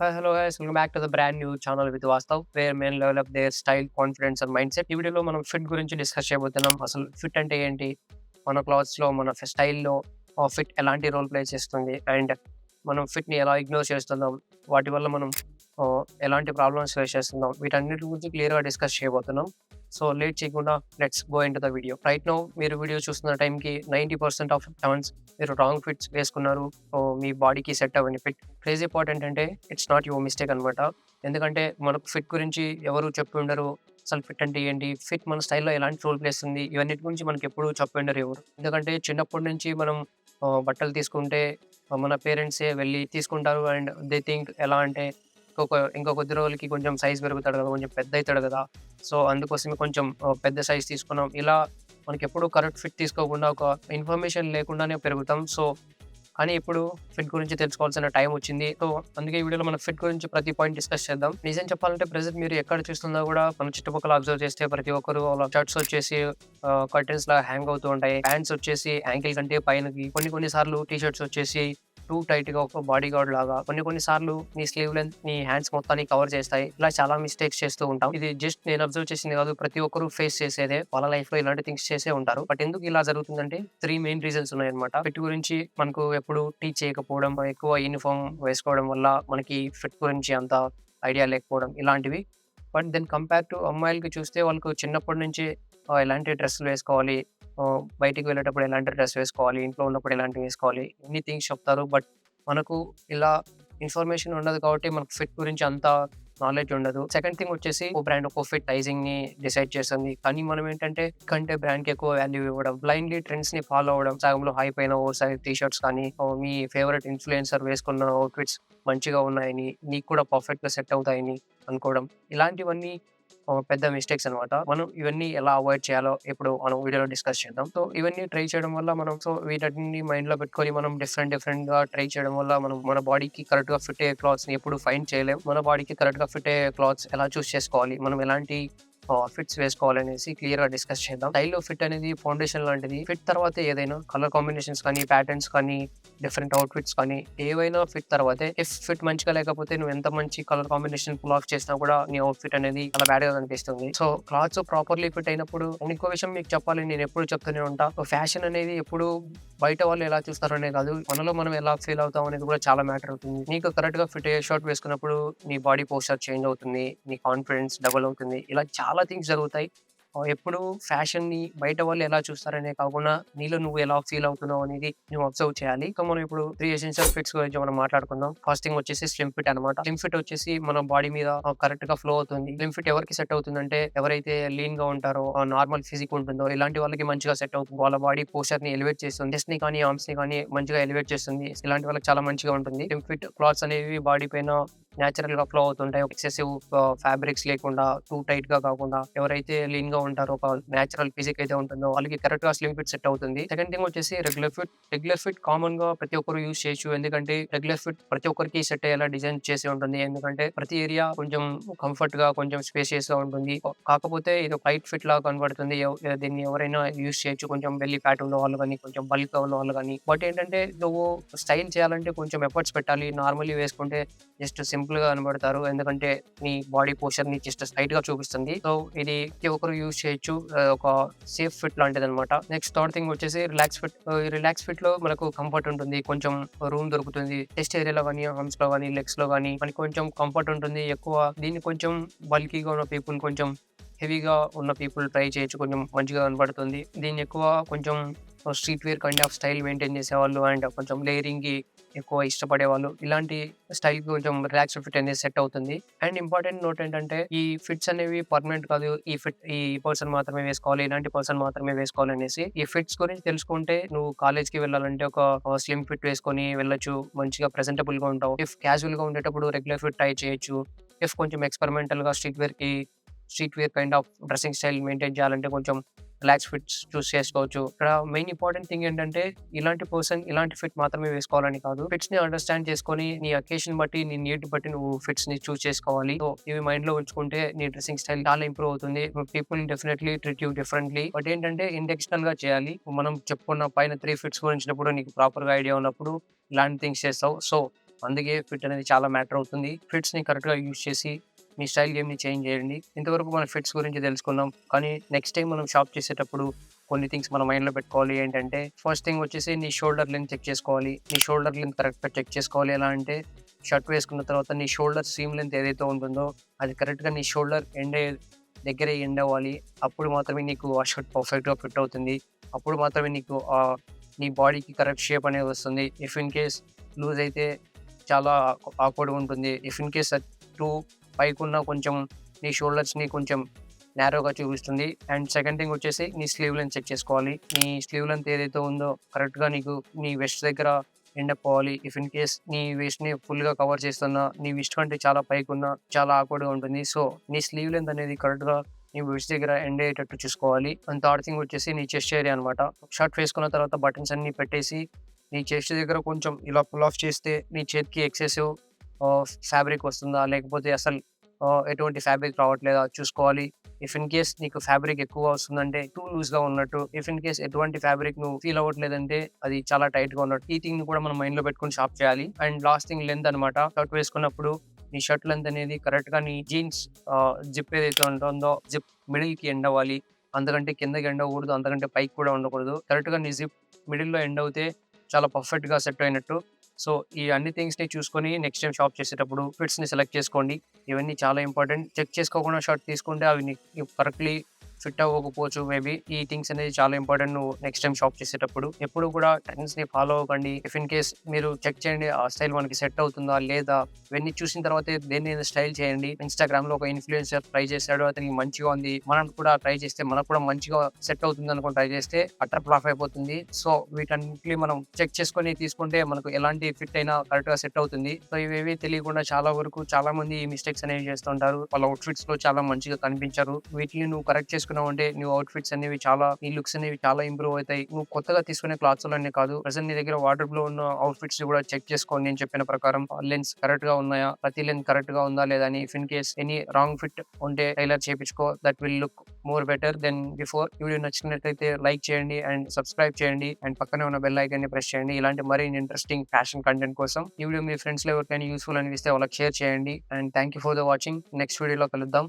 Hi, hello guys. Welcome back to the brand new channel with Vastav, where men level up their style, confidence and mindset. ఈ వీడియోలో మనం fit గురించి discuss చేయబోతున్నాం. అసలు fit అంటే ఏంటి? మన క్లాత్స్‌లో, మన స్టైల్‌లో ఫిట్ ఎలాంటి రోల్ ప్లే చేస్తుంది? అండ్ మనం ఫిట్‌ని ఎలా ఇగ్నోర్ చేస్తున్నాం? వాటి వల్ల మనం ఎలాంటి ప్రాబ్లమ్స్ ఫేస్ చేస్తున్నాం? వీటన్నిటి గురించి క్లియర్‌గా డిస్కస్ చేయబోతున్నాం. సో లేట్ చేయకుండా let's go into the video. Right now మీరు వీడియో చూస్తున్న టైంకి 90% ఆఫ్ టైమ్స్ మీరు రాంగ్ ఫిట్స్ వేసుకున్నారు. మీ బాడీకి సెట్ అవ్వని ఫిట్. క్రేజీ పార్ట్ ఏంటంటే ఇట్స్ నాట్ యువర్ మిస్టేక్ అనమాట. ఎందుకంటే మనకు ఫిట్ గురించి ఎవరు చెప్పి ఉండరు. అసలు ఫిట్ అంటే ఏంటి? ఫిట్ మన స్టైల్‌లో ఎలాంటి రోల్ ప్లే చేస్తుంది? ఇవన్నిటి గురించి మనకెప్పుడు చెప్పి ఉండరు ఎవరు. ఎందుకంటే చిన్నప్పటి నుంచి మనం బట్టలు తీసుకుంటే మన పేరెంట్సే వెళ్ళి తీసుకుంటారు. అండ్ దే థింక్ ఎలా అంటే ఇంకా కొద్ది రోజులకి కొంచెం సైజ్ పెరుగుతాడు కదా! కొంచెం పెద్దయితాడు కదా! సో, అందుకోసమే కొంచెం పెద్ద సైజ్ తీసుకున్నాం. ఇలా మనకెప్పుడు కరెక్ట్ ఫిట్ తీసుకోకుండా ఒక ఇన్ఫర్మేషన్ లేకుండానే పెరుగుతాం. సో, కానీ ఇప్పుడు ఫిట్ గురించి తెలుసుకోవాల్సిన టైం వచ్చింది. సో, అందుకే ఈ వీడియోలో మనం ఫిట్ గురించి ప్రతి పాయింట్ డిస్కస్ చేద్దాం. నిజం చెప్పాలంటే ప్రెజెంట్ మీరు ఎక్కడ చూస్తున్నా గూడా మన చుట్టుపక్కల అబ్జర్వ్ చేస్తే ప్రతి ఒక్కరు వాళ్ళ షర్ట్స్ వచ్చేసి కర్టెన్స్‌లా హ్యాంగ్ అవుతూ ఉంటాయి. ప్యాంట్స్ వచ్చేసి యాంకిల్ కంటే పైనకి కొన్ని సార్లు టీ షర్ట్స్ వచ్చేసి టూ టైట్‌గా ఒక బాడీ గార్డ్ లాగా కొన్ని సార్లు నీ స్లీవ్ లెంత్ నీ హ్యాండ్స్ మొత్తాన్ని కవర్ చేస్తాయి. ఇలా చాలా మిస్టేక్స్ చేస్తూ ఉంటాం. ఇది జస్ట్ నేను అబ్జర్వ్ చేసింది కాదు. ప్రతి ఒక్కరు ఫేస్ చేసేదే. వాళ్ళ లైఫ్‌లో ఇలాంటి థింగ్స్ చేసే ఉంటారు. బట్ ఎందుకు ఇలా జరుగుతుందంటే 3 మెయిన్ రీజన్స్ ఉన్నాయన్నమాట. ఫిట్ గురించి మనకు ఎప్పుడు టీచ్ చేయకపోవడం, ఎక్కువ యూనిఫార్మ్ వేసుకోవడం వల్ల మనకి ఫిట్ గురించి అంత ఐడియా లేకపోవడం ఇలాంటివి. బట్ దెన్ కంపేర్ టు అమ్మాయిలకి చూస్తే వాళ్ళకు చిన్నప్పటి నుంచి ఎలాంటి డ్రెస్సులు వేసుకోవాలి, బయటికి వెళ్ళేటప్పుడు ఎలాంటి డ్రెస్ వేసుకోవాలి, ఇంట్లో ఉన్నప్పుడు ఎలాంటివి వేసుకోవాలి, ఇన్ని థింగ్స్ చెప్తారు. బట్ మనకు ఇలా ఇన్ఫర్మేషన్ ఉండదు కాబట్టి మనకు ఫిట్ గురించి అంత నాలెడ్జ్ ఉండదు. సెకండ్ థింగ్ వచ్చేసి ఓ బ్రాండ్ ఒక్కో ఫిట్ సైజింగ్‌ని డిసైడ్ చేస్తుంది. కానీ మనం ఏంటంటే కంటే బ్రాండ్‌కి ఎక్కువ వాల్యూ ఇవ్వడం, బ్లైండ్‌లీ ట్రెండ్స్‌ని ఫాలో అవ్వడం, సగంలో హైప్ అయిన ఓవర్ సైజ్ టీ షర్ట్స్ కానీ, మీ ఫేవరెట్ ఇన్‌ఫ్లుయెన్సర్ వేసుకున్న అవుట్‌ఫిట్స్ మంచిగా ఉన్నాయని, నీకు కూడా పర్ఫెక్ట్‌గా సెట్ అవుతాయని అనుకోవడం. ఇలాంటివన్నీ పెద్ద మిస్టేక్స్ అనమాట. మనం ఇవన్నీ ఎలా అవాయిడ్ చేయాలో ఇప్పుడు మనం వీడియోలో డిస్కస్ చేద్దాం. సో, ఇవన్నీ ట్రై చేయడం వల్ల వీటన్నిటిని మైండ్‌లో పెట్టుకొని మనం డిఫరెంట్‌గా ట్రై చేయడం వల్ల మనం మన బాడీకి కరెక్ట్‌గా ఫిట్ అయ్యే క్లాత్స్‌ని ఎప్పుడు ఫైండ్ చేయలేం. మన బాడీకి కరెక్ట్‌గా ఫిట్ అయ్యే క్లాత్స్ ఎలా చూస్ చేసుకోవాలి, మనం ఎలాంటి ఫిట్స్ వేసుకోవాలనేసి క్లియర్‌గా డిస్కస్ చేద్దాం. స్టైల్‌లో ఫిట్ అనేది ఫౌండేషన్ లాంటిది. ఫిట్ తర్వాతే ఏదైనా కలర్ కాంబినేషన్స్ కానీ, ప్యాటర్న్స్ కానీ, డిఫరెంట్ అవుట్‌ఫిట్స్ కానీ ఏవైనా ఫిట్ తర్వాతే. ఇఫ్ ఫిట్ మంచిగా లేకపోతే నువ్వు ఎంత మంచి కలర్ కాంబినేషన్ పుల్ ఆఫ్ చేసినా కూడా నీ అవుట్‌ఫిట్ అనేది చాలా బ్యాడ్‌గా కనిపిస్తుంది. సో, క్లాత్స్ ప్రాపర్‌లీ ఫిట్ అయినప్పుడు అండ్ ఇంకో విషయం మీకు చెప్పాలి, నేను ఎప్పుడు చెప్తూనే ఉంటా. ఫ్యాషన్ అనేది ఎప్పుడు బయట వాళ్ళు ఎలా చూస్తారనే కాదు, మనలో మనం ఎలా ఫీల్ అవుతాం అనేది కూడా చాలా మ్యాటర్ అవుతుంది. నీకు కరెక్ట్‌గా ఫిట్ అయ్యే షర్ట్ వేసుకున్నప్పుడు నీ బాడీ పోస్చర్ చేంజ్ అవుతుంది. నీ కాన్ఫిడెన్స్ డబుల్ అవుతుంది. ఇలా చాలా థింగ్స్ జరుగుతాయి. ఎప్పుడు ఫ్యాషన్‌ని బయట వాళ్ళు ఎలా చూస్తారనే కాకుండా నీలో నువ్వు ఎలా ఫీల్ అవుతున్నావు అనేది నువ్వు అబ్జర్వ్ చేయాలి. సో, మనం ఇప్పుడు 3 ఎసెన్షియల్ ఫిట్స్ గురించి మనం మాట్లాడుకుందాం. ఫస్ట్ థింగ్ వచ్చేసి స్లిమ్ ఫిట్ అనమాట. స్లిమ్ ఫిట్ వచ్చేసి మన బాడీ మీద కరెక్ట్‌గా ఫ్లో అవుతుంది. స్లిమ్ ఫిట్ ఎవరికి సెట్ అవుతుందంటే ఎవరైతే లీన్‌గా ఉంటారో, నార్మల్ ఫిజిక్ ఉంటుందో ఇలాంటి వాళ్ళకి మంచిగా సెట్ అవుతుంది. వాళ్ళ బాడీ పోస్చర్‌ని ఎలివేట్ చేస్తుంది. చెస్ట్‌ని కానీ, ఆర్మ్స్‌ని కానీ మంచిగా ఎలివేట్ చేస్తుంది. ఇలాంటి వాళ్ళకి చాలా మంచిగా ఉంటుంది. స్లిమ్ ఫిట్ క్లాత్స్ అనేవి బాడీ పైన నేచురల్‌గా ఫ్లో అవుతుంటాయి. ఎక్సెసివ్ ఫ్యాబ్రిక్స్ లేకుండా, టూ టైట్‌గా కాకుండా ఎవరైతే లీన్‌గా ఉంటారో, ఒక నేచురల్ ఫిజిక్ అయితే ఉంటుందో వాళ్ళకి కరెక్ట్‌గా స్లిమ్ ఫిట్ సెట్ అవుతుంది. సెకండ్ థింగ్ వచ్చేసి రెగ్యులర్ ఫిట్. రెగ్యులర్ ఫిట్ కామన్‌గా ప్రతి ఒక్కరు యూజ్ చేయొచ్చు. ఎందుకంటే రెగ్యులర్ ఫిట్ ప్రతి ఒక్కరికి సెట్ అయ్యేలా డిజైన్ చేసి ఉంటుంది. ఎందుకంటే ప్రతి ఏరియా కొంచెం కంఫర్ట్‌గా, కొంచెం స్పేషియస్‌గా ఉంటుంది. కాకపోతే ఇది ఒక టైట్ ఫిట్ లాగా కనబడుతుంది. దీన్ని ఎవరైనా యూజ్ చేయొచ్చు. కొంచెం బెల్లీ ఫ్యాట్ ఉన్నవాళ్ళు గాని, కొంచెం బల్క్‌గా ఉన్నవాళ్ళు గాని. బట్ ఏంటంటే నువ్వు స్టైల్ చేయాలంటే కొంచెం ఎఫర్ట్స్ పెట్టాలి. నార్మల్లీ వేసుకుంటే జస్ట్ సింపుల్‌గా కనబడతారు. ఎందుకంటే నీ బాడీ పోస్చర్‌ని జస్ట్ స్ట్రెయిట్‌గా చూపిస్తుంది. సో, ఇది ప్రతి ఒక్కరు యూజ్ చేయొచ్చు. ఒక సేఫ్ ఫిట్ లాంటిదనమాట. నెక్స్ట్ థర్డ్ థింగ్ వచ్చేసి రిలాక్స్ ఫిట్. ఈ రిలాక్స్ ఫిట్‌లో మనకు కంఫర్ట్ ఉంటుంది. కొంచెం రూమ్ దొరుకుతుంది. చెస్ట్ ఏరియాలో గాని, ఆర్మ్స్‌లో గాని, లెగ్స్‌లో గాని మనకి కొంచెం కంఫర్ట్ ఉంటుంది. దీన్ని కొంచెం బల్కీగా ఉన్న పీపుల్, కొంచెం హెవీగా ఉన్న పీపుల్ ట్రై చేయొచ్చు. కొంచెం మంచిగా కనపడుతుంది. దీన్ని ఎక్కువ కొంచెం street wear kind of style maintain చేసేవాళ్ళు అండ్ కొంచెం లేయరింగ్‌కి ఎక్కువ ఇష్టపడేవాళ్ళు. ఇలాంటి స్టైల్‌కి కొంచెం రిలాక్స్డ్ ఫిట్ అనేది సెట్ అవుతుంది. అండ్ ఇంపార్టెంట్ నోట్ ఏంటంటే ఈ ఫిట్స్ అనేవి పర్మనెంట్ కాదు. ఈ పర్సన్ మాత్రమే వేసుకోవాలి, ఇలాంటి పర్సన్ మాత్రమే వేసుకోవాలి అనేసి. ఈ ఫిట్స్ గురించి తెలుసుకుంటే నువ్వు కాలేజ్‌కి వెళ్ళాలంటే ఒక స్లిమ్ ఫిట్ వేసుకొని వెళ్ళొచ్చు. మంచిగా ప్రెజెంటబుల్‌గా ఉంటావు. ఇఫ్ క్యాజువల్‌గా ఉండేటప్పుడు రెగ్యులర్ ఫిట్ ట్రై చేయొచ్చు. ఇఫ్ కొంచెం ఎక్స్‌పెరిమెంటల్‌గా street wear kind of dressing style maintain చేయాలంటే కొంచెం రిలాక్స్ ఫిట్స్ చూస్ చేసుకోవచ్చు. ఇక్కడ మెయిన్ ఇంపార్టెంట్ థింగ్ ఏంటంటే ఇలాంటి ఫిట్ మాత్రమే వేసుకోవాలని కాదు. ఫిట్స్‌ని అండర్‌స్టాండ్ చేసుకొని నీ అకేషన్ బట్టి, నీ నీడ్ బట్టి నువ్వు ఫిట్స్‌ని చూస్ చేసుకోవాలి. సో, ఇవి మైండ్‌లో ఉంచుకుంటే నీ డ్రెసింగ్ స్టైల్ చాలా ఇంప్రూవ్ అవుతుంది. People definitely treat you differently. But ఏంటంటే ఇంటెన్షనల్‌గా చేయాలి. మనం చెప్పుకున్న పైన 3 ఫిట్స్ గురించినప్పుడు నీకు ప్రాపర్‌గా ఐడియా ఉన్నప్పుడు ఇలాంటి థింగ్స్ చేస్తావు. సో, అందుకే ఫిట్ అనేది చాలా మ్యాటర్ అవుతుంది. ఫిట్స్‌ని కరెక్ట్‌గా యూజ్ చేసి మీ స్టైల్ గేమ్‌ని చేంజ్ చేయండి. ఇంతవరకు మనం ఫిట్స్ గురించి తెలుసుకున్నాం. కానీ నెక్స్ట్ టైమ్ మనం షాప్ చేసేటప్పుడు కొన్ని థింగ్స్ మన మైండ్‌లో పెట్టుకోవాలి. ఏంటంటే ఫస్ట్ థింగ్ వచ్చేసి నీ షోల్డర్ లెంత్ చెక్ చేసుకోవాలి. నీ షోల్డర్ లెంత్ కరెక్ట్‌గా చెక్ చేసుకోవాలి. ఎలా అంటే షర్ట్ వేసుకున్న తర్వాత నీ షోల్డర్ సీమ్ లెంత్ ఏదైతే ఉంటుందో అది కరెక్ట్‌గా నీ షోల్డర్ దగ్గరే ఎండ్ అవ్వాలి. అప్పుడు మాత్రమే నీకు ఆ షర్ట్ పర్ఫెక్ట్‌గా ఫిట్ అవుతుంది. అప్పుడు మాత్రమే నీకు నీ బాడీకి కరెక్ట్ షేప్ అనేది వస్తుంది. ఇఫ్ ఇన్ కేస్ లూజ్ అయితే చాలా ఆక్వర్డ్‌గా ఉంటుంది. ఇఫ్ ఇన్ కేస్ అది టూ పైకున్న కొంచెం నీ షోల్డర్స్‌ని కొంచెం నేరోగా చూపిస్తుంది. అండ్ సెకండ్ థింగ్ వచ్చేసి నీ స్లీవ్ లెంత్ చెక్ చేసుకోవాలి. నీ స్లీవ్ లెంత్ ఏదైతే ఉందో కరెక్ట్‌గా నీకు నీ వెస్ట్ దగ్గర ఎండ్ అప్ అవ్వాలి. ఇఫ్ ఇన్ కేస్ నీ వెస్ట్‌ని ఫుల్‌గా కవర్ చేస్తున్నా, నీ వెస్ట్ కంటే చాలా పైకున్నా చాలా ఆక్వర్డ్‌గా ఉంటుంది. సో, నీ స్లీవ్ లెంత్ అనేది కరెక్ట్‌గా నీ వెస్ట్ దగ్గర ఎండ్ అయ్యేటట్టు చూసుకోవాలి. అండ్ థర్డ్ థింగ్ వచ్చేసి నీ చెస్ట్ ఏరియా అనమాట. షర్ట్ వేసుకున్న తర్వాత బటన్స్ అన్నీ పెట్టేసి నీ చెస్ట్ దగ్గర కొంచెం ఇలా పుల్ ఆఫ్ చేస్తే నీ చేతికి ఎక్సెసివ్ ఫ్యాబ్రిక్ వస్తుందా? లేకపోతే అసలు ఎటువంటి ఫ్యాబ్రిక్ రావట్లేదా చూసుకోవాలి. ఇఫ్ ఇన్ కేస్ నీకు ఫ్యాబ్రిక్ ఎక్కువ వస్తుందంటే టూ లూజ్‌గా ఉన్నట్టు. ఇఫ్ ఇన్ కేస్ ఎటువంటి ఫ్యాబ్రిక్ నువ్వు ఫీల్ అవ్వట్లేదంటే అది చాలా టైట్‌గా ఉన్నట్టు. ఈ థింగ్‌ని కూడా మనం మైండ్‌లో పెట్టుకొని షాప్ చేయాలి. అండ్ లాస్ట్ థింగ్ లెంత్ అనమాట. షర్ట్ వేసుకున్నప్పుడు నీ షర్ట్ లెంత్ అనేది కరెక్ట్‌గా నీ జీన్స్ జిప్ ఏదైతే ఉంటుందో జిప్ మిడిల్‌కి ఎండ్ అవ్వాలి. అంతకంటే కిందకి ఎండ్ అవ్వకూడదు. అంతకంటే పైకి కూడా ఉండకూడదు. కరెక్ట్‌గా నీ జిప్ మిడిల్‌లో ఎండ్ అవుతే చాలా పర్ఫెక్ట్‌గా సెట్ అయినట్టు. సో, ఈ అన్ని థింగ్స్‌ని చూసుకొని నెక్స్ట్ టైమ్ షాప్ చేసేటప్పుడు ఫిట్స్‌ని సెలెక్ట్ చేసుకోండి. ఇవన్నీ చాలా ఇంపార్టెంట్. చెక్ చేసుకోకుండా షర్ట్ తీసుకుంటే అవి నీకు కరెక్ట్‌లీ ఫిట్ అవ్వకపోవచ్చు మేబీ. ఈ థింగ్స్ అనేది చాలా ఇంపార్టెంట్ నువ్వు నెక్స్ట్ టైమ్ షాప్ చేసేటప్పుడు. ఎప్పుడు కూడా ట్రెండ్స్‌ని ఫాలో అవ్వకండి. ఇఫ్ ఇన్ కేస్ మీరు చెక్ చేయండి ఆ స్టైల్ మనకి సెట్ అవుతుందా లేదా? ఇవన్నీ చూసిన తర్వాతే దేన్నైనా స్టైల్ చేయండి. ఇన్‌స్టాగ్రామ్‌లో ఒక ఇన్‌ఫ్లుయెన్సర్ ట్రై చేసాడు. అతనికి మంచిగా ఉంది. మనం కూడా ట్రై చేస్తే మనకు కూడా మంచిగా సెట్ అవుతుంది అనుకోని ట్రై చేస్తే అట్టర్ ఫ్లాప్ అయిపోతుంది. సో, వీటన్నిటిని మనం చెక్ చేసుకొని తీసుకుంటే మనకు ఎలాంటి ఫిట్ అయినా కరెక్ట్‌గా సెట్ అవుతుంది. సో, ఇవేవి తెలియకుండా చాలా వరకు చాలా మంది ఈ మిస్టేక్స్ అనేవి చేస్తుంటారు. వాళ్ళ అవుట్‌ఫిట్స్‌లో చాలా మంచిగా కనిపించరు. వీటిని నువ్వు కరెక్ట్ చేసుకున్నావంటే నీ అవుట్‌ఫిట్స్ అనేవి నీ లుక్స్ అనేవి చాలా ఇంప్రూవ్ అవుతాయి. నువ్వు కొత్తగా తీసుకునే క్లాత్స్‌లోనే కాదు ప్రెజెంట్ నీ దగ్గర వార్డ్‌రోబ్‌లో ఉన్న అవుట్‌ఫిట్స్‌ని కూడా చెక్ చేసుకో నేను చెప్పిన ప్రకారం. లెన్స్ కరెక్ట్‌గా ఉన్నాయా? ప్రతి లెన్స్ కరెక్ట్‌గా ఉందా లేదా అని if in case any wrong fit ఉంటే టైలర్ చేపించుకో. That will look more better than before. Video నచ్చినట్లయితే లైక్ చేయండి అండ్ సబ్స్క్రైబ్ చేయండి అండ్ పక్కనే ఉన్న బెల్ ఐకాన్ని ప్రెస్ చేయండి. ఇలాంటి మరిన్ని ఇంట్రెస్టింగ్ ఫ్యాషన్ కంటెంట్ కోసం. ఈ వీడియో మీ ఫ్రెండ్స్‌లో ఎవరికైనా యూజ్‌ఫుల్ అనిపిస్తే వాళ్ళకి షేర్ చేయండి. And thank you for the watching. Next వీడియోలో కలుద్దాం.